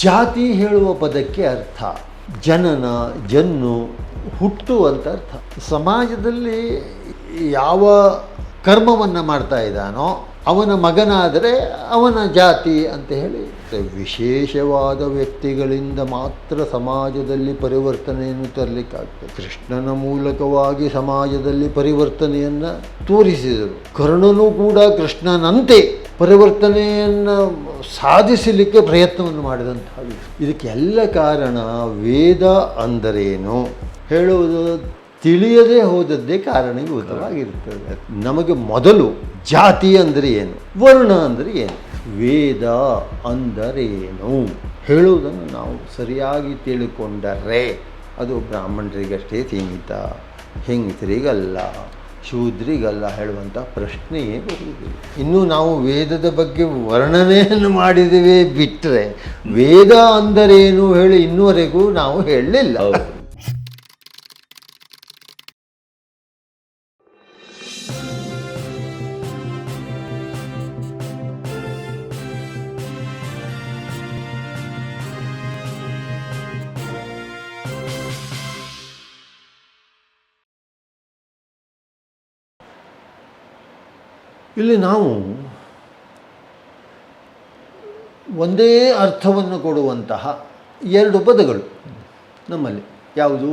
ಜಾತಿ ಹೇಳುವ ಪದಕ್ಕೆ ಅರ್ಥ ಜನನ, ಜನ್ನು, ಹುಟ್ಟು ಅಂತ ಅರ್ಥ. ಸಮಾಜದಲ್ಲಿ ಯಾವ ಕರ್ಮವನ್ನು ಮಾಡ್ತಾ ಇದ್ದಾನೋ ಅವನ ಮಗನಾದರೆ ಅವನ ಜಾತಿ ಅಂತ ಹೇಳಿ. ವಿಶೇಷವಾದ ವ್ಯಕ್ತಿಗಳಿಂದ ಮಾತ್ರ ಸಮಾಜದಲ್ಲಿ ಪರಿವರ್ತನೆಯನ್ನು ತರಲಿಕ್ಕಾಗ್ತದೆ. ಕೃಷ್ಣನ ಮೂಲಕವಾಗಿ ಸಮಾಜದಲ್ಲಿ ಪರಿವರ್ತನೆಯನ್ನು ತೋರಿಸಿದರು. ಕರ್ಣನೂ ಕೂಡ ಕೃಷ್ಣನಂತೆ ಪರಿವರ್ತನೆಯನ್ನು ಸಾಧಿಸಲಿಕ್ಕೆ ಪ್ರಯತ್ನವನ್ನು ಮಾಡಿದಂತಹ. ಇದಕ್ಕೆಲ್ಲ ಕಾರಣ ವೇದ ಅಂದರೇನು ಹೇಳುವುದು ತಿಳಿಯದೇ ಹೋದದ್ದೇ ಕಾರಣೀಭೂತವಾಗಿರ್ತದೆ. ನಮಗೆ ಮೊದಲು ಜಾತಿ ಅಂದರೆ ಏನು, ವರ್ಣ ಅಂದರೆ ಏನು, ವೇದ ಅಂದರೇನು ಹೇಳುವುದನ್ನು ನಾವು ಸರಿಯಾಗಿ ತಿಳ್ಕೊಂಡರೆ ಅದು ಬ್ರಾಹ್ಮಣರಿಗಷ್ಟೇ ಸೀಮಿತ, ಹೆಂಗಸರಿಗಲ್ಲ, ಶೂದ್ರಿಗಲ್ಲ ಹೇಳುವಂಥ ಪ್ರಶ್ನೆಯೇ ಬರುವುದಿಲ್ಲ. ಇನ್ನು ನಾವು ವೇದದ ಬಗ್ಗೆ ವರ್ಣನೆಯನ್ನು ಮಾಡಿದ್ದೇವೆ ಬಿಟ್ಟರೆ ವೇದ ಅಂದರೇನು ಹೇಳಿ ಇನ್ನುವರೆಗೂ ನಾವು ಹೇಳಲಿಲ್ಲ. ಇಲ್ಲಿ ನಾವು ಒಂದೇ ಅರ್ಥವನ್ನು ಕೊಡುವಂತಹ ಎರಡು ಪದಗಳು ನಮ್ಮಲ್ಲಿ ಯಾವುದು,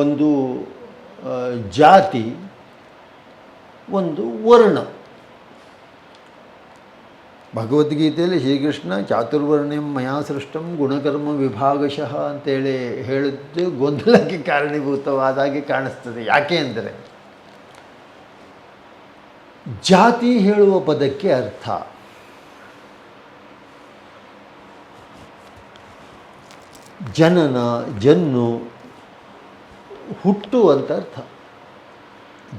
ಒಂದು ಜಾತಿ, ಒಂದು ವರ್ಣ. ಭಗವದ್ಗೀತೆಯಲ್ಲಿ ಶ್ರೀಕೃಷ್ಣ ಚಾತುರ್ವರ್ಣ್ಯಂ ಮಯಾ ಸೃಷ್ಟಂ ಗುಣಕರ್ಮ ವಿಭಾಗಶಃ ಅಂತೇಳಿ ಹೇಳಿದ್ದು ಗೊಂದಲಕ್ಕೆ ಕಾರಣೀಭೂತವಾದಾಗೆ ಕಾಣಿಸ್ತದೆ. ಯಾಕೆ ಅಂದರೆ ಜಾತಿ ಹೇಳುವ ಪದಕ್ಕೆ ಅರ್ಥ ಜನನ, ಜನ್ನು, ಹುಟ್ಟು ಅಂತ ಅರ್ಥ.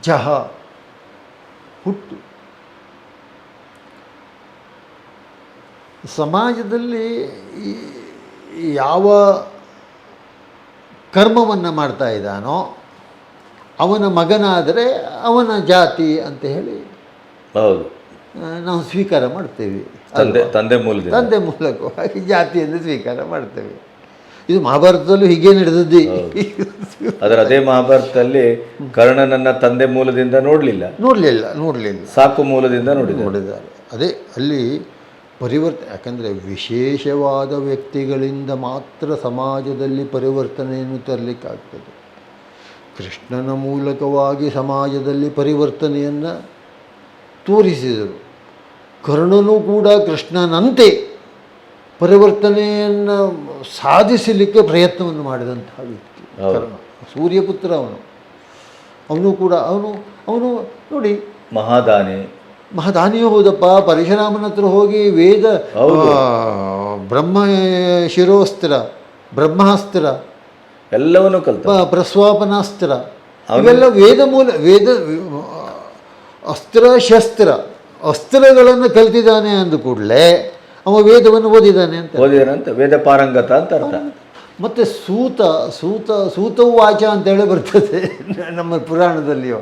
ಜಹ ಹುಟ್ಟು. ಸಮಾಜದಲ್ಲಿ ಯಾವ ಕರ್ಮವನ್ನು ಮಾಡ್ತಾ ಇದ್ದಾನೋ ಅವನ ಮಗನಾದರೆ ಅವನ ಜಾತಿ ಅಂತ ಹೇಳಿ ಹೌದು ನಾವು ಸ್ವೀಕಾರ ಮಾಡ್ತೇವೆ. ತಂದೆ ಮೂಲಕವಾಗಿ ಜಾತಿಯನ್ನು ಸ್ವೀಕಾರ ಮಾಡ್ತೇವೆ. ಇದು ಮಹಾಭಾರತದಲ್ಲೂ ಹೀಗೆ ನಡೆದದ್ದೇ. ಅದರ ಅದೇ ಮಹಾಭಾರತದಲ್ಲಿ ಕರ್ಣನನ್ನ ತಂದೆ ಮೂಲದಿಂದ ನೋಡಲಿಲ್ಲ, ಸಾಕು ಮೂಲದಿಂದ ನೋಡಿದ್ದಾರೆ. ಅದೇ ಅಲ್ಲಿ ಪರಿವರ್ತನೆ. ಯಾಕಂದರೆ ವಿಶೇಷವಾದ ವ್ಯಕ್ತಿಗಳಿಂದ ಮಾತ್ರ ಸಮಾಜದಲ್ಲಿ ಪರಿವರ್ತನೆಯನ್ನು ತರಲಿಕ್ಕಾಗ್ತದೆ. ಕೃಷ್ಣನ ಮೂಲಕವಾಗಿ ಸಮಾಜದಲ್ಲಿ ಪರಿವರ್ತನೆಯನ್ನು ತೋರಿಸಿದರು. ಕರ್ಣನೂ ಕೂಡ ಕೃಷ್ಣನಂತೆ ಪರಿವರ್ತನೆಯನ್ನು ಸಾಧಿಸಲಿಕ್ಕೆ ಪ್ರಯತ್ನವನ್ನು ಮಾಡಿದಂತಹ ವ್ಯಕ್ತಿ ಕರ್ಣ. ಸೂರ್ಯಪುತ್ರ ಅವನು ಕೂಡ ಅವನು ನೋಡಿ ಮಹಾದಾನಿಯೂ ಹೌದಪ್ಪ. ಪರಶುರಾಮನ ಹತ್ರ ಹೋಗಿ ವೇದ, ಬ್ರಹ್ಮ ಶಿರೋಸ್ತ್ರ, ಬ್ರಹ್ಮಾಸ್ತ್ರ ಎಲ್ಲವನ್ನೂ ಕಲಿತ, ಪ್ರಸ್ವಾಪನಾಸ್ತ್ರ, ಇವೆಲ್ಲ ವೇದ ಅಸ್ತ್ರ ಶಸ್ತ್ರ ಅಸ್ತ್ರಗಳನ್ನು ಕಲ್ತಿದ್ದಾನೆ ಅಂದ ಕೂಡಲೇ ಅವ ವೇದವನ್ನು ಓದಿದ್ದಾನೆ ಅಂತ ವೇದ ಪಾರಂಗತ ಅಂತ ಅರ್ಥ. ಮತ್ತು ಸೂತವು ವಾಚ ಅಂತೇಳಿ ಬರ್ತದೆ ನಮ್ಮ ಪುರಾಣದಲ್ಲಿಯೋ.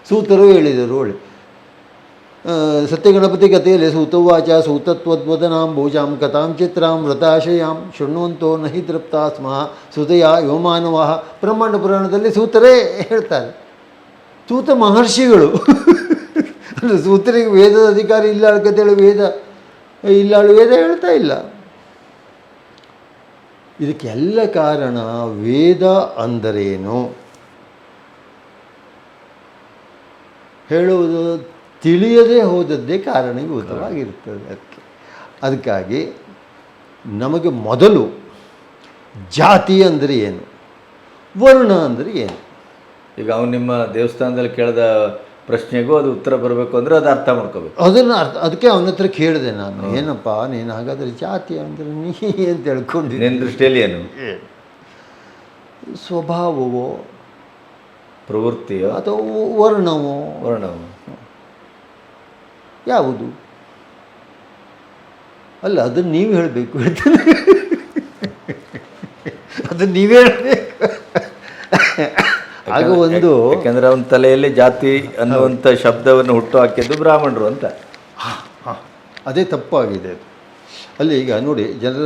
ಸೂತರು ಹೇಳಿದರು ಒಳ್ಳೆ ಸತ್ಯಗಣಪತಿ ಕಥೆಯಲ್ಲಿ ಸೂತವಾಚ ಸೂತತ್ವದ್ವದನಾಂ ಭೋಜಾಂ ಕಥಾಂ ಚಿತ್ರಾಂ ವ್ರತಾಶಯಾಂ ಶೃಣ್ವಂತೋ ನಹಿ ತೃಪ್ತಾ ಸ್ಮಃ ಸುತಯ ಯೋಮಾನವ. ಬ್ರಹ್ಮಾಂಡ ಪುರಾಣದಲ್ಲಿ ಸೂತರೇ ಹೇಳ್ತಾರೆ. ಸೂತ ಮಹರ್ಷಿಗಳು ಅಂದರೆ ಸೂತರಿಗೆ ವೇದದ ಅಧಿಕಾರ ಇಲ್ಲ ಕಥೆಗಳು ವೇದ ಹೇಳ್ತಾ ಇಲ್ಲ. ಇದಕ್ಕೆಲ್ಲ ಕಾರಣ ವೇದ ಅಂದರೇನು ಹೇಳುವುದು ತಿಳಿಯದೇ ಹೋದದ್ದೇ ಕಾರಣೀಭೂತವಾಗಿರ್ತದೆ. ಅದಕ್ಕಾಗಿ ನಮಗೆ ಮೊದಲು ಜಾತಿ ಅಂದರೆ ಏನು, ವರ್ಣ ಅಂದರೆ ಏನು. ಈಗ ಅವನು ನಿಮ್ಮ ದೇವಸ್ಥಾನದಲ್ಲಿ ಕೇಳಿದ ಪ್ರಶ್ನೆಗೂ ಅದು ಉತ್ತರ ಬರಬೇಕು ಅಂದರೆ ಅದು ಅರ್ಥ ಮಾಡ್ಕೋಬೇಕು. ಅದಕ್ಕೆ ಅವನ ಹತ್ರ ಕೇಳಿದೆ ನಾನು, ಏನಪ್ಪ ನೀನು ಹಾಗಾದರೆ ಜಾತಿ ಅಂದರೆ ನೀ ಅಂತ ಹೇಳ್ಕೊಂಡು ನಿನ್ನ ದೃಷ್ಟಿಯಲ್ಲಿ ಏನು, ಸ್ವಭಾವವೋ, ಪ್ರವೃತ್ತಿಯೋ ಅಥವಾ ವರ್ಣವೋ ಯಾವುದು ಅಲ್ಲ, ಅದನ್ನು ನೀವು ಹೇಳಬೇಕು. ಅದನ್ನು ನೀವೇ ಹೇಳಬೇಕು. ಆಗ ಒಂದು ಯಾಕೆಂದರೆ ಅವನ ತಲೆಯಲ್ಲಿ ಜಾತಿ ಅನ್ನುವಂಥ ಶಬ್ದವನ್ನು ಹುಟ್ಟು ಹಾಕಿದ್ದು ಬ್ರಾಹ್ಮಣರು ಅಂತ. ಅದೇ ತಪ್ಪಾಗಿದೆ. ಅಲ್ಲಿ ಈಗ ನೋಡಿ, ಜನರ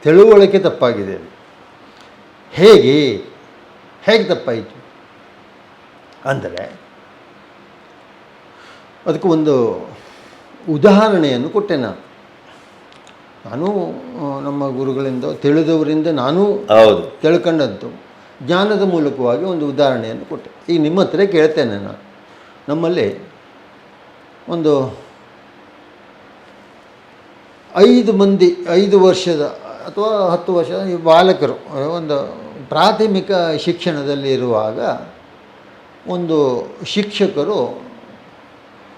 ತಿಳುವಳಿಕೆ ತಪ್ಪಾಗಿದೆ. ಹೇಗೆ ಹೇಗೆ ತಪ್ಪಾಯಿತು ಅಂದರೆ, ಅದಕ್ಕೆ ಒಂದು ಉದಾಹರಣೆಯನ್ನು ಕೊಟ್ಟೆ ನಾನು ನಮ್ಮ ಗುರುಗಳಿಂದ ತಿಳಿದವರಿಂದ ನಾನು ಹೌದು ತಿಳ್ಕೊಂಡದ್ದು ಜ್ಞಾನದ ಮೂಲಕವಾಗಿ ಒಂದು ಉದಾಹರಣೆಯನ್ನು ಕೊಟ್ಟೆ. ಈಗ ನಿಮ್ಮ ಹತ್ರ ಕೇಳ್ತೇನೆ ನಾನು, ನಮ್ಮಲ್ಲಿ ಒಂದು 5 ವರ್ಷದ ಅಥವಾ 10 ವರ್ಷದ ಈ ಬಾಲಕರು ಒಂದು ಪ್ರಾಥಮಿಕ ಶಿಕ್ಷಣದಲ್ಲಿ ಇರುವಾಗ ಒಂದು ಶಿಕ್ಷಕರು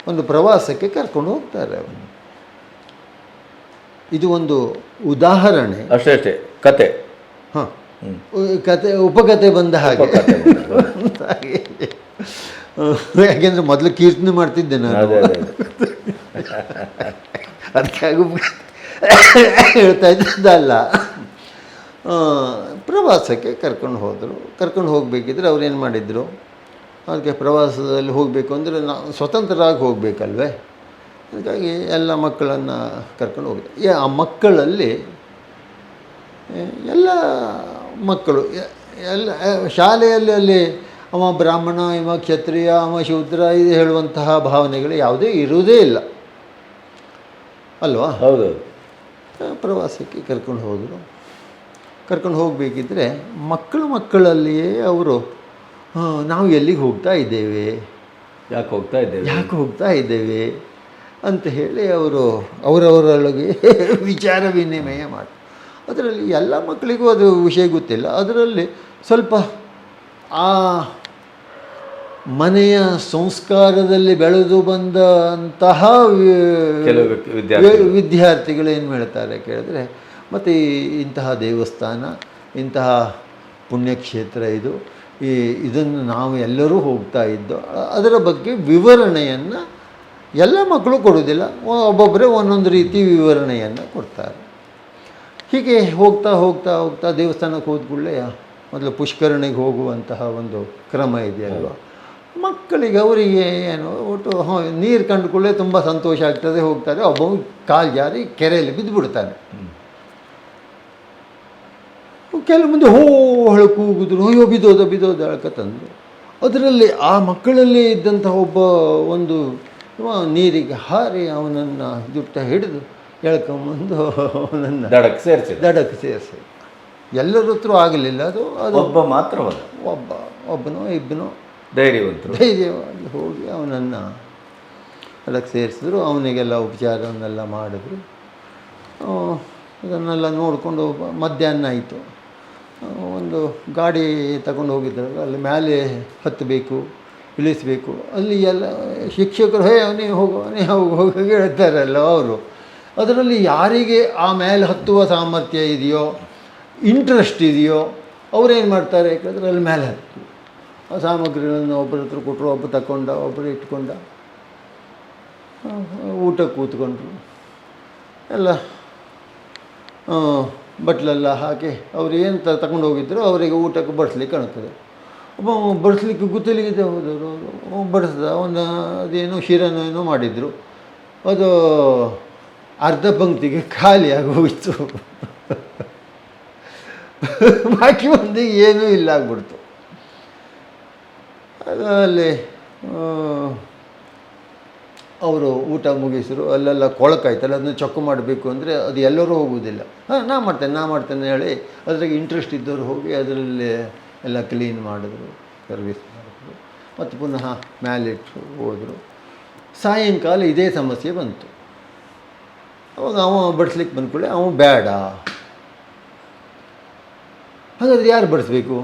ಒಂದು ಪ್ರವಾಸಕ್ಕೆ ಕರ್ಕೊಂಡು ಹೋಗ್ತಾರೆ ಅವರು. ಇದು ಒಂದು ಉದಾಹರಣೆ ಅಷ್ಟೇ ಕತೆ. ಹಾಂ, ಕತೆ ಉಪಕತೆ ಬಂದ ಹಾಗೆ. ಯಾಕೆಂದರೆ ಮೊದಲು ಕೀರ್ತನೆ ಮಾಡ್ತಿದ್ದೆ ನಾನು, ಅದಕ್ಕಾಗಿ ಹೇಳ್ತಾ ಇದ್ದಲ್ಲ. ಪ್ರವಾಸಕ್ಕೆ ಕರ್ಕೊಂಡು ಹೋಗಬೇಕಿದ್ರೆ ಅವ್ರು ಏನು ಮಾಡಿದರು, ಅದಕ್ಕೆ ಪ್ರವಾಸದಲ್ಲಿ ಹೋಗಬೇಕು ಅಂದರೆ ನಾವು ಸ್ವತಂತ್ರರಾಗಿ ಹೋಗಬೇಕಲ್ವೇ, ಹಾಗಾಗಿ ಎಲ್ಲ ಮಕ್ಕಳನ್ನು ಕರ್ಕೊಂಡು ಹೋಗಿದ್ದೆ. ಆ ಮಕ್ಕಳಲ್ಲಿ ಎಲ್ಲ ಮಕ್ಕಳು ಎಲ್ಲ ಶಾಲೆಯಲ್ಲಿ ಅಲ್ಲಿ ಅವ ಬ್ರಾಹ್ಮಣ, ಇವ ಕ್ಷತ್ರಿಯ, ಅವ ಶೂದ್ರ ಇದು ಹೇಳುವಂತಹ ಭಾವನೆಗಳು ಯಾವುದೇ ಇರುವುದೇ ಇಲ್ಲ ಅಲ್ವಾ. ಹೌದು. ಪ್ರವಾಸಕ್ಕೆ ಕರ್ಕೊಂಡು ಹೋಗಬೇಕಿದ್ರೆ ಮಕ್ಕಳಲ್ಲಿಯೇ ಅವರು ನಾವು ಎಲ್ಲಿಗೆ ಹೋಗ್ತಾ ಇದ್ದೇವೆ, ಯಾಕೆ ಹೋಗ್ತಾ ಇದ್ದೇವೆ ಅಂತ ಹೇಳಿ ಅವರವರೊಳಗೆ ವಿಚಾರ ವಿನಿಮಯ ಮಾಡಿ, ಅದರಲ್ಲಿ ಎಲ್ಲ ಮಕ್ಕಳಿಗೂ ಅದು ವಿಷಯ ಗೊತ್ತಿಲ್ಲ. ಅದರಲ್ಲಿ ಸ್ವಲ್ಪ ಆ ಮನೆಯ ಸಂಸ್ಕಾರದಲ್ಲಿ ಬೆಳೆದು ಬಂದಂತಹ ವಿದ್ಯಾರ್ಥಿಗಳು ಏನು ಹೇಳ್ತಾರೆ ಕೇಳಿದ್ರೆ, ಮತ್ತು ಇಂತಹ ದೇವಸ್ಥಾನ, ಇಂತಹ ಪುಣ್ಯಕ್ಷೇತ್ರ ಇದನ್ನು ನಾವು ಎಲ್ಲರೂ ಹೋಗ್ತಾ ಇದ್ದೋ, ಅದರ ಬಗ್ಗೆ ವಿವರಣೆಯನ್ನು ಎಲ್ಲ ಮಕ್ಕಳು ಕೊಡೋದಿಲ್ಲ, ಒಬ್ಬೊಬ್ಬರೇ ಒಂದೊಂದು ರೀತಿ ವಿವರಣೆಯನ್ನು ಕೊಡ್ತಾರೆ. ಹೀಗೆ ಹೋಗ್ತಾ ದೇವಸ್ಥಾನಕ್ಕೆ ಹೋದ ಕೂಡಲೇ ಮೊದಲು ಪುಷ್ಕರಣಿಗೆ ಹೋಗುವಂತಹ ಒಂದು ಕ್ರಮ ಇದೆಯಲ್ವ, ಮಕ್ಕಳಿಗೆ ಅವರಿಗೆ ಏನು ಒಟ್ಟು ನೀರು ಕಂಡು ಕೂಡಲೇ ತುಂಬ ಸಂತೋಷ ಆಗ್ತದೆ, ಹೋಗ್ತಾರೆ. ಒಬ್ಬ ಕಾಲು ಜಾರಿ ಕೆರೆಯಲ್ಲಿ ಬಿದ್ದುಬಿಡ್ತಾನೆ. ಕೆಲವು ಮುಂದೆ ಕೂಗಿದ್ರು, ಅಯ್ಯೋ ಬಿದ್ದೋದ ಅಳ್ಕತ್ತಂದು. ಅದರಲ್ಲಿ ಆ ಮಕ್ಕಳಲ್ಲಿ ಇದ್ದಂತಹ ಒಂದು ನೀರಿಗೆ ಹಾರಿ ಅವನನ್ನು ಜುಟ್ಟ ಹಿಡಿದು ಎಳ್ಕೊಂಬಂದು ಅವನನ್ನು ದಡಕ್ಕೆ ಸೇರಿಸಿ. ಎಲ್ಲರ ಹತ್ರ ಆಗಲಿಲ್ಲ, ಅದು ಒಬ್ಬ ಮಾತ್ರ ಒಬ್ಬನೋ ಇಬ್ಬನೋ ಧೈರ್ಯವಾಗಿ ಹೋಗಿ ಅವನನ್ನು ಅದಕ್ಕೆ ಸೇರಿಸಿದ್ರು. ಅವನಿಗೆಲ್ಲ ಉಪಚಾರವನ್ನೆಲ್ಲ ಮಾಡಿದ್ರು. ಅದನ್ನೆಲ್ಲ ನೋಡಿಕೊಂಡು ಮಧ್ಯಾಹ್ನ ಆಯಿತು. ಒಂದು ಗಾಡಿ ತಗೊಂಡು ಹೋಗಿದ್ದರು, ಅಲ್ಲಿ ಮೇಲೆ ಹತ್ತಬೇಕು, ಇಳಿಸಬೇಕು. ಅಲ್ಲಿ ಎಲ್ಲ ಶಿಕ್ಷಕರು ಅವನೇ ಹೋಗಿ ಹೇಳ್ತಾರಲ್ಲ ಅವರು. ಅದರಲ್ಲಿ ಯಾರಿಗೆ ಆ ಮೇಲೆ ಹತ್ತುವ ಸಾಮರ್ಥ್ಯ ಇದೆಯೋ, ಇಂಟ್ರೆಸ್ಟ್ ಇದೆಯೋ, ಅವರೇನು ಮಾಡ್ತಾರೆ ಯಾಕಂದರೆ ಅಲ್ಲಿ ಮೇಲೆ ಹತ್ತು ಆ ಸಾಮಗ್ರಿಗಳನ್ನು ಒಬ್ಬರ ಹತ್ರ ಕೊಟ್ಟರು, ಒಬ್ಬ ತಗೊಂಡ, ಒಬ್ಬರು ಇಟ್ಕೊಂಡ, ಊಟಕ್ಕೆ ಕೂತ್ಕೊಂಡ್ರು. ಎಲ್ಲ ಬಟ್ಲೆಲ್ಲ ಹಾಕಿ ಅವ್ರು ಏನು ತಗೊಂಡು ಹೋಗಿದ್ರು ಅವರಿಗೆ ಊಟಕ್ಕೆ ಬಡಿಸ್ಲಿಕ್ಕೆ ಕಾಣ್ತದೆ. ಒಬ್ಬ ಬಡಿಸ್ಲಿಕ್ಕೆ ಗುತ್ತಲಿಗಿದೆ ಹೋದವರು ಬಡಿಸ್ದ. ಅದೇನೋ ಶಿರನೋ ಏನೋ ಮಾಡಿದರು, ಅದು ಅರ್ಧ ಪಂಕ್ತಿಗೆ ಖಾಲಿಯಾಗಿ ಹೋಯಿತು. ಬಾಕಿ ಮಂದಿಗೆ ಏನೂ ಇಲ್ಲ ಆಗ್ಬಿಡ್ತು. ಅಲ್ಲಿ ಅವರು ಊಟ ಮುಗಿಸಿದ್ರು. ಅಲ್ಲೆಲ್ಲ ಕೊಳಕಾಯ್ತಲ್ಲ, ಅದನ್ನು ಚೊಕ್ಕು ಮಾಡಬೇಕು ಅಂದರೆ ಅದು ಎಲ್ಲರೂ ಹೋಗುವುದಿಲ್ಲ. ನಾ ಮಾಡ್ತೇನೆ ಹೇಳಿ ಅದ್ರಾಗೆ ಇಂಟ್ರೆಸ್ಟ್ ಇದ್ದವರು ಹೋಗಿ ಅದರಲ್ಲಿ ಎಲ್ಲ ಕ್ಲೀನ್ ಮಾಡಿದ್ರು, ಸರ್ವಿಸ್ ಮಾಡಿದ್ರು, ಮತ್ತು ಪುನಃ ಮ್ಯಾಲಿಟ್ಟು ಹೋದರು. ಸಾಯಂಕಾಲ ಇದೇ ಸಮಸ್ಯೆ ಬಂತು. ಅವಾಗ ಅವ ಬಡಿಸ್ಲಿಕ್ಕೆ ಬಂದ್ಕೊಳ್ಳಿ, ಅವ ಬೇಡ. ಹಾಗಾದರೆ ಯಾರು ಬಡಿಸ್ಬೇಕು?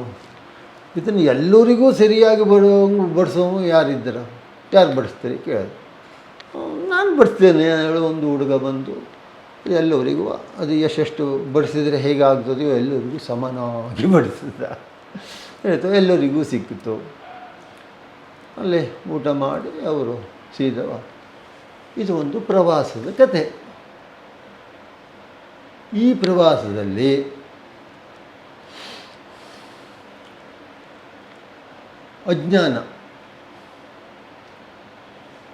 ಇದನ್ನು ಎಲ್ಲರಿಗೂ ಸರಿಯಾಗಿ ಬಡಿಸೋನು ಯಾರಿದ್ದಾರ? ಯಾರು ಬಡಿಸ್ತಾರೆ ಕೇಳಿದ್ರು. ನಾನು ಬಡಿಸ್ತೇನೆ ಹೇಳೋ ಒಂದು ಹುಡುಗ ಬಂದು ಎಲ್ಲರಿಗೂ ಅದು ಎಷ್ಟೆಷ್ಟು ಬಡಿಸಿದರೆ ಹೇಗಾಗ್ತದೆಯೋ ಎಲ್ಲರಿಗೂ ಸಮಾನವಾಗಿ ಬಡಿಸಿದ. ಹೇಳ್ತು, ಎಲ್ಲರಿಗೂ ಸಿಕ್ಕಿತು. ಅಲ್ಲೇ ಊಟ ಮಾಡಿ ಅವರು ಸೀದವ. ಇದು ಒಂದು ಪ್ರವಾಸದ ಕತೆ. ಈ ಪ್ರವಾಸದಲ್ಲಿ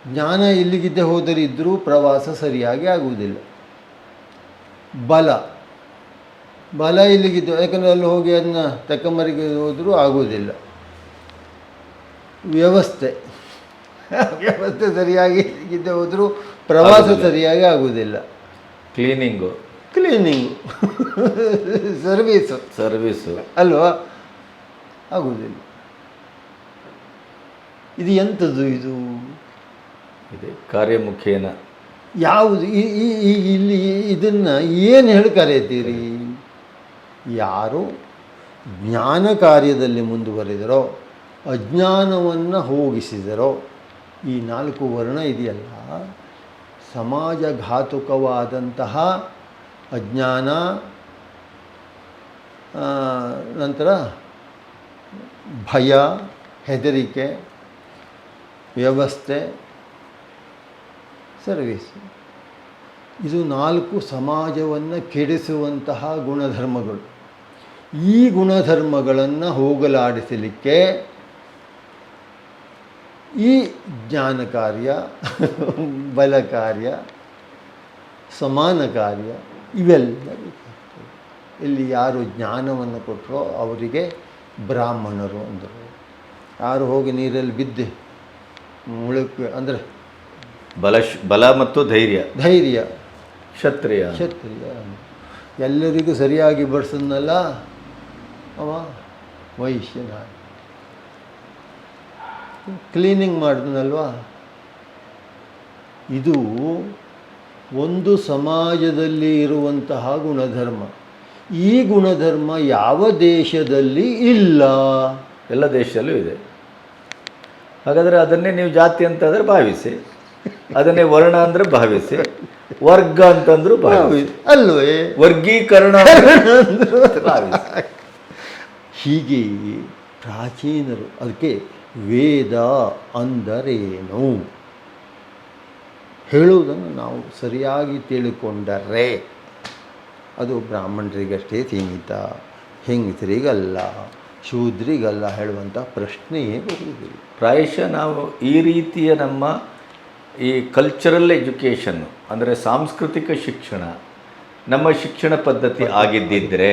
ಜ್ಞಾನ ಇಲ್ಲಿಗಿದ್ದೇ ಹೋದರೆ ಇದ್ದರೂ ಪ್ರವಾಸ ಸರಿಯಾಗಿ ಆಗುವುದಿಲ್ಲ. ಬಲ ಇಲ್ಲಿಗಿದ್ದು, ಯಾಕಂದರೆ ಅಲ್ಲಿ ಹೋಗಿ ಅದನ್ನ ತಕ್ಕಂಬರಿಗೆ ಹೋದರೂ ಆಗುವುದಿಲ್ಲ. ವ್ಯವಸ್ಥೆ ಸರಿಯಾಗಿ ಇಲ್ಲದೆ ಹೋದರೂ ಪ್ರವಾಸ ಸರಿಯಾಗಿ ಆಗುವುದಿಲ್ಲ. ಕ್ಲೀನಿಂಗು ಸರ್ವೀಸು ಅಲ್ವಾ, ಆಗುವುದಿಲ್ಲ. ಇದು ಎಂಥದ್ದು ಇದು ಕಾರ್ಯಮುಖೇನ ಯಾವುದು ಇಲ್ಲಿ ಇದನ್ನು ಏನು ಹೇಳಿ ಕರೆಯುತ್ತೀರಿ? ಯಾರು ಜ್ಞಾನ ಕಾರ್ಯದಲ್ಲಿ ಮುಂದುವರೆದರೋ, ಅಜ್ಞಾನವನ್ನು ಹೋಗಿಸಿದರೋ, ಈ 4 ವರ್ಣ ಇದೆಯಲ್ಲ, ಸಮಾಜಘಾತುಕವಾದಂತಹ ಅಜ್ಞಾನ, ನಂತರ ಭಯ, ಹೆದರಿಕೆ, ವ್ಯವಸ್ಥೆ, ಸರ್ವೀಸು, ಇದು 4 ಸಮಾಜವನ್ನು ಕೆಡಿಸುವಂತಹ ಗುಣಧರ್ಮಗಳು. ಈ ಗುಣಧರ್ಮಗಳನ್ನು ಹೋಗಲಾಡಿಸಲಿಕ್ಕೆ ಈ ಜ್ಞಾನ ಕಾರ್ಯ, ಬಲ ಕಾರ್ಯ, ಸಮಾನ ಕಾರ್ಯ ಇವೆಲ್ಲ ಇಲ್ಲಿ ಯಾರು ಜ್ಞಾನವನ್ನು ಕೊಟ್ಟರೋ ಅವರಿಗೆ ಬ್ರಾಹ್ಮಣರು ಅಂದರು. ಯಾರು ಹೋಗಿ ನೀರಲ್ಲಿ ಬಿದ್ದೆ ಮುಳುಕು ಅಂದರೆ ಬಲ ಮತ್ತು ಧೈರ್ಯ ಕ್ಷತ್ರಿಯ ಎಲ್ಲರಿಗೂ ಸರಿಯಾಗಿ ಬಡಿಸದ್ನಲ್ಲ ಅವ ವೈಶ್ಯನ. ಕ್ಲೀನಿಂಗ್ ಮಾಡಿದ್ನಲ್ವಾ. ಇದು ಒಂದು ಸಮಾಜದಲ್ಲಿ ಇರುವಂತಹ ಗುಣಧರ್ಮ. ಈ ಗುಣಧರ್ಮ ಯಾವ ದೇಶದಲ್ಲಿ ಇಲ್ಲ? ಎಲ್ಲ ದೇಶದಲ್ಲೂ ಇದೆ. ಹಾಗಾದರೆ ಅದನ್ನೇ ನೀವು ಜಾತಿ ಅಂತಂದರೆ ಭಾವಿಸಿ, ಅದನ್ನೇ ವರ್ಣ ಅಂದರೆ ಭಾವಿಸಿ, ವರ್ಗ ಅಂತಂದ್ರೂ ಭಾವಿಸಿ, ಅಲ್ವೇ ವರ್ಗೀಕರಣ ಭಾವಿಸಿ. ಹೀಗೆ ಪ್ರಾಚೀನರು ಅದಕ್ಕೆ ವೇದ ಅಂದರೇನು ಹೇಳುವುದನ್ನು ನಾವು ಸರಿಯಾಗಿ ತಿಳ್ಕೊಂಡರೆ ಅದು ಬ್ರಾಹ್ಮಣರಿಗಷ್ಟೇ ಸೀಮಿತ, ಹೆಂಗಸರಿಗಲ್ಲ, ಶೂದ್ರಿಗಲ್ಲ ಹೇಳುವಂಥ ಪ್ರಶ್ನೆಯೇ ಬರುವುದಿಲ್ಲ. ಪ್ರಾಯಶಃ ನಾವು ಈ ರೀತಿಯ ನಮ್ಮ ಈ ಕಲ್ಚರಲ್ ಎಜುಕೇಷನ್ನು ಅಂದರೆ ಸಾಂಸ್ಕೃತಿಕ ಶಿಕ್ಷಣ ನಮ್ಮ ಶಿಕ್ಷಣ ಪದ್ಧತಿ ಆಗಿದ್ದಿದ್ದರೆ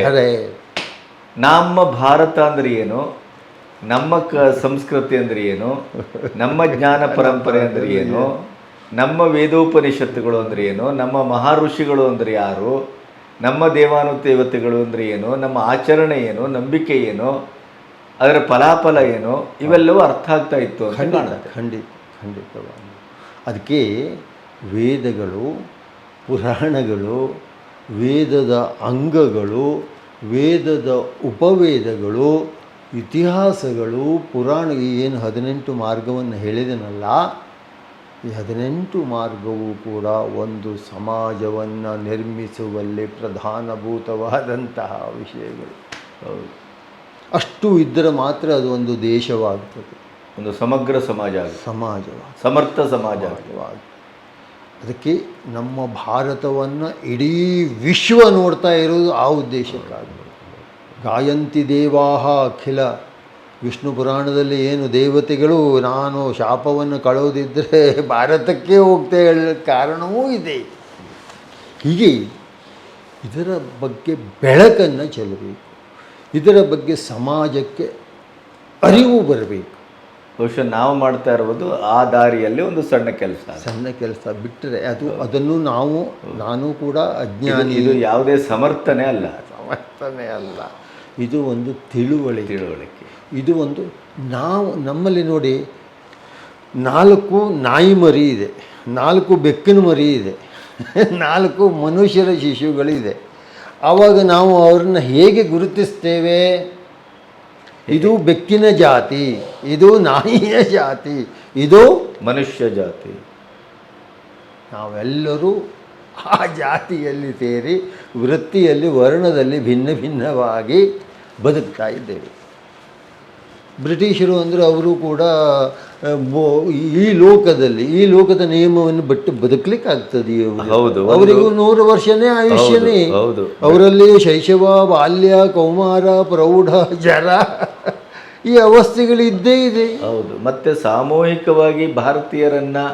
ನಮ್ಮ ಭಾರತ ಅಂದರೆ ಏನು, ನಮ್ಮ ಸಂಸ್ಕೃತಿ ಅಂದರೆ ಏನು, ನಮ್ಮ ಜ್ಞಾನ ಪರಂಪರೆ ಅಂದರೆ ಏನು, ನಮ್ಮ ವೇದೋಪನಿಷತ್ತುಗಳು ಅಂದರೆ ಏನು, ನಮ್ಮ ಮಹಾಋಷಿಗಳು ಅಂದರೆ ಯಾರು, ನಮ್ಮ ದೇವಾನುದೇವತೆಗಳು ಅಂದರೆ ಏನು, ನಮ್ಮ ಆಚರಣೆ ಏನು, ನಂಬಿಕೆ ಏನು, ಅದರ ಫಲಾಫಲ ಏನು, ಇವೆಲ್ಲವೂ ಅರ್ಥ ಆಗ್ತಾ ಇತ್ತು ಅಂತ ಕಾಣುತ್ತೆ. ಖಂಡಿತವಾಗಿ. ಅದಕ್ಕೆ ವೇದಗಳು, ಪುರಾಣಗಳು, ವೇದದ ಅಂಗಗಳು, ವೇದದ ಉಪವೇದಗಳು, ಇತಿಹಾಸಗಳು, ಪುರಾಣ, ಏನು 18 ಮಾರ್ಗವನ್ನು ಹೇಳಿದನಲ್ಲ, ಈ 18 ಮಾರ್ಗವೂ ಕೂಡ ಒಂದು ಸಮಾಜವನ್ನು ನಿರ್ಮಿಸುವಲ್ಲಿ ಪ್ರಧಾನಭೂತವಾದಂತಹ ವಿಷಯಗಳು. ಅಷ್ಟು ಇದ್ದರೆ ಮಾತ್ರ ಅದು ಒಂದು ದೇಶವಾಗ್ತದೆ, ಒಂದು ಸಮಗ್ರ ಸಮರ್ಥ ಸಮಾಜವಾಗಿ. ಅದಕ್ಕೆ ನಮ್ಮ ಭಾರತವನ್ನು ಇಡೀ ವಿಶ್ವ ನೋಡ್ತಾ ಇರೋದು ಆ ಉದ್ದೇಶಕ್ಕಾಗಿ. ಗಾಯಂತಿ ದೇವಾಹ ಅಖಿಲ, ವಿಷ್ಣು ಪುರಾಣದಲ್ಲಿ ಏನು ದೇವತೆಗಳು ನಾನು ಶಾಪವನ್ನು ಕಳೋದಿದ್ದರೆ ಭಾರತಕ್ಕೆ ಹೋಗ್ತಾ ಹೇಳೋ ಕಾರಣವೂ ಇದೆ. ಹೀಗೆ ಇದರ ಬಗ್ಗೆ ಬೆಳಕನ್ನು ಚೆಲ್ಲಬೇಕು, ಇದರ ಬಗ್ಗೆ ಸಮಾಜಕ್ಕೆ ಅರಿವು ಬರಬೇಕು. ಬಹುಶಃ ನಾವು ಮಾಡ್ತಾ ಇರುವುದು ಆ ದಾರಿಯಲ್ಲಿ ಒಂದು ಸಣ್ಣ ಕೆಲಸ ಬಿಟ್ಟರೆ ಅದನ್ನು ನಾನು ಕೂಡ ಅಜ್ಞಾನಿ. ಇದು ಯಾವುದೇ ಸಮರ್ಥನೆ ಅಲ್ಲ, ಇದು ಒಂದು ತಿಳುವಳಿಕೆ. ಇದು ಒಂದು ನಮ್ಮಲ್ಲಿ ನೋಡಿ 4 ನಾಯಿ ಮರಿ ಇದೆ, 4 ಬೆಕ್ಕಿನ ಮರಿ ಇದೆ, 4 ಮನುಷ್ಯರ ಶಿಶುಗಳಿದೆ. ಆವಾಗ ನಾವು ಅವ್ರನ್ನ ಹೇಗೆ ಗುರುತಿಸ್ತೇವೆ? ಇದು ಬೆಕ್ಕಿನ ಜಾತಿ, ಇದು ನಾಯಿಯ ಜಾತಿ, ಇದು ಮನುಷ್ಯ ಜಾತಿ. ನಾವೆಲ್ಲರೂ ಆ ಜಾತಿಯಲ್ಲಿ ಸೇರಿ ವೃತ್ತಿಯಲ್ಲಿ ವರ್ಣದಲ್ಲಿ ಭಿನ್ನವಾಗಿ ಬದುಕ್ತಾ ಇದ್ದೇವೆ. ಬ್ರಿಟಿಷರು ಅಂದರೆ ಅವರು ಕೂಡ ಈ ಲೋಕದ ನಿಯಮವನ್ನು ಬಿಟ್ಟು ಬದುಕಲಿಕ್ಕಾಗ್ತದೆ. ಅವರಿಗೂ 100 ವರ್ಷನೇ ಆಯುಷ್ಯನೇ. ಅವರಲ್ಲಿ ಶೈಶವ, ಬಾಲ್ಯ, ಕೌಮಾರ, ಪ್ರೌಢ, ಜರ ಈ ಅವಸ್ಥೆಗಳು ಇದ್ದೇ ಇದೆ. ಹೌದು. ಮತ್ತು ಸಾಮೂಹಿಕವಾಗಿ ಭಾರತೀಯರನ್ನು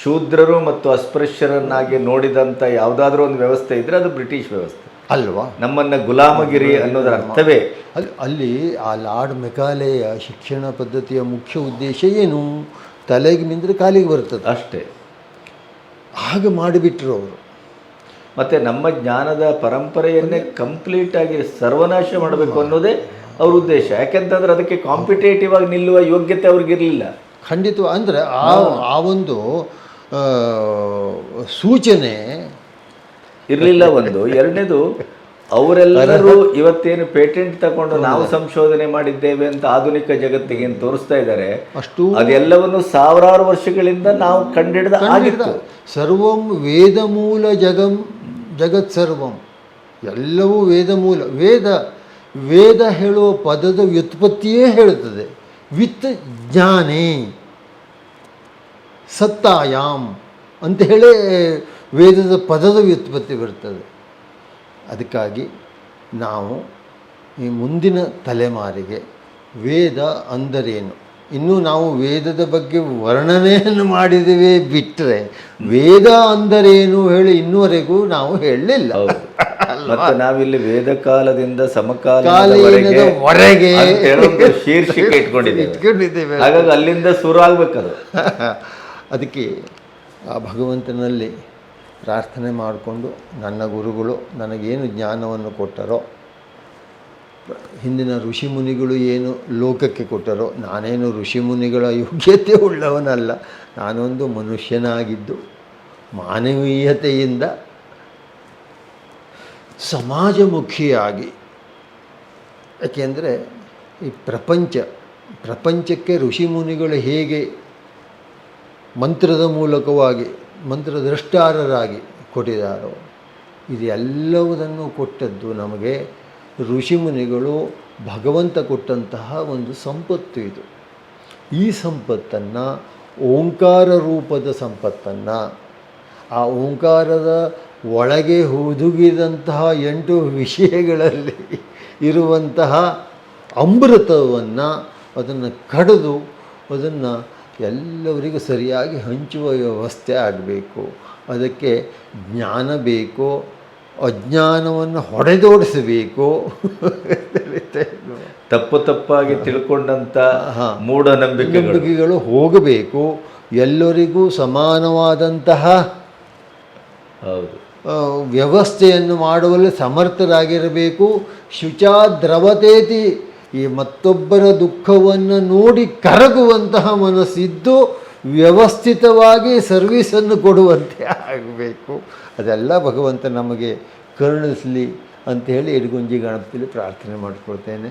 ಶೂದ್ರರು ಮತ್ತು ಅಸ್ಪೃಶ್ಯರನ್ನಾಗಿ ನೋಡಿದಂಥ ಯಾವುದಾದ್ರೂ ಒಂದು ವ್ಯವಸ್ಥೆ ಇದ್ದರೆ ಅದು ಬ್ರಿಟಿಷ್ ವ್ಯವಸ್ಥೆ ಅಲ್ವಾ. ನಮ್ಮನ್ನು ಗುಲಾಮಗಿರಿ ಅನ್ನೋದರ ಅರ್ಥವೇ. ಅಲ್ಲಿ ಆ ಲಾರ್ಡ್ ಮೆಕಾಲೆಯ ಶಿಕ್ಷಣ ಪದ್ಧತಿಯ ಮುಖ್ಯ ಉದ್ದೇಶ ಏನು? ತಲೆಗೆ ಮಿಂದ್ರೆ ಕಾಲಿಗೆ ಬರ್ತದೆ ಅಷ್ಟೇ. ಹಾಗೆ ಮಾಡಿಬಿಟ್ರು ಅವರು. ಮತ್ತು ನಮ್ಮ ಜ್ಞಾನದ ಪರಂಪರೆಯನ್ನೇ ಕಂಪ್ಲೀಟಾಗಿ ಸರ್ವನಾಶ ಮಾಡಬೇಕು ಅನ್ನೋದೇ ಅವ್ರ ಉದ್ದೇಶ. ಯಾಕೆಂತಂದ್ರೆ ಅದಕ್ಕೆ ಕಾಂಪಿಟೇಟಿವ್ ಆಗಿ ನಿಲ್ಲುವ ಯೋಗ್ಯತೆ ಅವ್ರಿಗಿರಲಿಲ್ಲ. ಖಂಡಿತ. ಅಂದರೆ ಆ ಒಂದು ಸೂಚನೆ ಇರಲಿಲ್ಲ ಒಂದು. ಎರಡನೇದು, ಅವರೆಲ್ಲರೂ ಇವತ್ತೇನು ಪೇಟೆಂಟ್ ತಗೊಂಡು ನಾವು ಸಂಶೋಧನೆ ಮಾಡಿದ್ದೇವೆ ಅಂತ ಆಧುನಿಕ ಜಗತ್ತಿಗೆ ಏನು ತೋರಿಸ್ತಾ ಇದ್ದಾರೆ, ಅಷ್ಟು ಅದೆಲ್ಲವನ್ನು ಸಾವಿರಾರು ವರ್ಷಗಳಿಂದ ನಾವು ಕಂಡಿಡಿದ ಆಗಿತ್ತು. ಸರ್ವಂ ವೇದ ಮೂಲ ಜಗತ್ ಸರ್ವಂ, ಎಲ್ಲವೂ ವೇದ ಮೂಲ. ವೇದ ಹೇಳುವ ಪದದ ವ್ಯುತ್ಪತ್ತಿಯೇ ಹೇಳುತ್ತದೆ. ವಿತ್ ಜ್ಞಾನೇ ಸತ್ತಾಯಾಮ್ ಅಂತ ಹೇಳಿ ವೇದದ ಪದದ ವ್ಯುತ್ಪತ್ತಿ ಬರ್ತದೆ. ಅದಕ್ಕಾಗಿ ನಾವು ಈ ಮುಂದಿನ ತಲೆಮಾರಿಗೆ ವೇದ ಅಂದರೇನು, ಇನ್ನೂ ನಾವು ವೇದದ ಬಗ್ಗೆ ವರ್ಣನೆಯನ್ನು ಮಾಡಿದ್ದೇವೆ ಬಿಟ್ಟರೆ ವೇದ ಅಂದರೇನು ಹೇಳಿ ಇನ್ನೂವರೆಗೂ ನಾವು ಹೇಳಲಿಲ್ಲ. ಮತ್ತು ನಾವಿಲ್ಲಿ ವೇದ ಕಾಲದಿಂದ ಸಮಕಾಲೀನದವರೆಗೆ ಶೀರ್ಷಿಕೆ ಇಟ್ಕೊಂಡಿದ್ದೇವೆ. ಹಾಗಾಗಿ ಅಲ್ಲಿಂದ ಶುರು ಆಗ್ಬೇಕದು. ಅದಕ್ಕೆ ಆ ಭಗವಂತನಲ್ಲಿ ಪ್ರಾರ್ಥನೆ ಮಾಡಿಕೊಂಡು ನನ್ನ ಗುರುಗಳು ನನಗೇನು ಜ್ಞಾನವನ್ನು ಕೊಟ್ಟರೋ, ಹಿಂದಿನ ಋಷಿಮುನಿಗಳು ಏನು ಲೋಕಕ್ಕೆ ಕೊಟ್ಟರೋ, ನಾನೇನು ಋಷಿಮುನಿಗಳ ಯೋಗ್ಯತೆ ಉಳ್ಳವನಲ್ಲ. ನಾನೊಂದು ಮನುಷ್ಯನಾಗಿದ್ದು ಮಾನವೀಯತೆಯಿಂದ ಸಮಾಜಮುಖಿಯಾಗಿ, ಯಾಕೆಂದರೆ ಈ ಪ್ರಪಂಚಕ್ಕೆ ಋಷಿಮುನಿಗಳು ಹೇಗೆ ಮಂತ್ರದ ಮೂಲಕವಾಗಿ ಮಂತ್ರದ್ರಷ್ಟಾರರಾಗಿ ಕೊಟ್ಟಿದ್ದಾರೋ, ಇದೆಲ್ಲವುದನ್ನು ಕೊಟ್ಟದ್ದು ನಮಗೆ ಋಷಿಮುನಿಗಳು, ಭಗವಂತ ಕೊಟ್ಟಂತಹ ಒಂದು ಸಂಪತ್ತು ಇದು. ಈ ಸಂಪತ್ತನ್ನು, ಓಂಕಾರ ರೂಪದ ಸಂಪತ್ತನ್ನು, ಆ ಓಂಕಾರದ ಒಳಗೆ ಹುದುಗಿದಂತಹ 8 ವಿಷಯಗಳಲ್ಲಿ ಇರುವಂತಹ ಅಮೃತವನ್ನು ಅದನ್ನು ಕಡಿದು ಅದನ್ನು ಎಲ್ಲರಿಗೂ ಸರಿಯಾಗಿ ಹಂಚುವ ವ್ಯವಸ್ಥೆ ಆಗಬೇಕು. ಅದಕ್ಕೆ ಜ್ಞಾನ ಬೇಕು, ಅಜ್ಞಾನವನ್ನು ಹೊಡೆದೋಡಿಸಬೇಕು. ತಪ್ಪಾಗಿ ತಿಳ್ಕೊಂಡಂಥ ಮೂಢನಂಬಿಕೆಗಳು ಹೋಗಬೇಕು. ಎಲ್ಲರಿಗೂ ಸಮಾನವಾದಂತಹ ವ್ಯವಸ್ಥೆಯನ್ನು ಮಾಡುವಲ್ಲಿ ಸಮರ್ಥರಾಗಿರಬೇಕು. ಶುಚಾ ದ್ರವತೇತಿ, ಈ ಮತ್ತೊಬ್ಬರ ದುಃಖವನ್ನು ನೋಡಿ ಕರಗುವಂತಹ ಮನಸ್ಸಿದ್ದು ವ್ಯವಸ್ಥಿತವಾಗಿ ಸರ್ವೀಸನ್ನು ಕೊಡುವಂತೆ ಆಗಬೇಕು. ಅದೆಲ್ಲ ಭಗವಂತ ನಮಗೆ ಕರುಣಿಸಲಿ ಅಂಥೇಳಿ ಇಡಗುಂಜಿ ಗಣಪತಿಯಲ್ಲಿ ಪ್ರಾರ್ಥನೆ ಮಾಡಿಕೊಳ್ತೇನೆ.